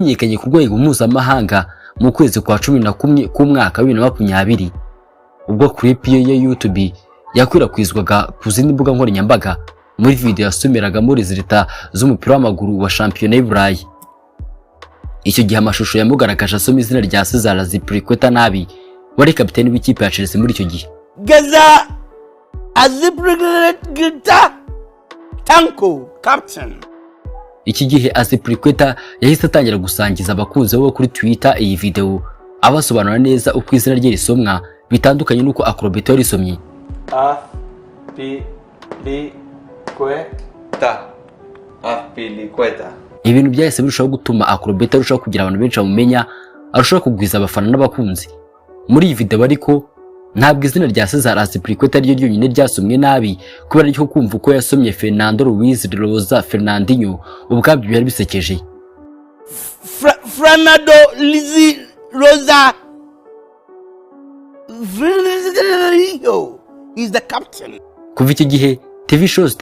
yamenyekanye ku rwego mpuzamahanga mu kwezi kwa 11 k'umwaka wa 2020 ubwo clip ye ya YouTube yakwirakwizwaga ku zindi mbuga nkoranyambaga muri video yasomeraga muri zirita z'umupira w'amaguru wa shampiyona y'Iburayi. Icyo gihe amashusho yamugaragaje asoma izina rya Cesar Azpilicueta nabi wari kapiteni w'ikipe ya Chelsea muri icyo gihe. Cesar Azpilicueta Tanko captain. Iki gihe Azpilicueta yahise atangira gusangiza abakunzi bo kuri Twitter iyi video abasobanura neza uko izina rye risomwa bitandukanye nuko Acrobeto risomye. Azpilicueta. Ibintu byahise birushaho gutuma Acrobeto arushaho kugira abantu benshi bamumenya, arushaho kugwiza abafana n'abakunzi. Muri iyi video ariko ntabwo izina rya Cesar Azpilicueta ryo ryonyine ryasomwe nabi kubera cyo kumva uko yasomye Fernando Luis Rosa Fernandinho ubwabyo byari bisekeje. Fernando Luis Rosa Fernandinho is the captain. Kuva iki gihe TV shows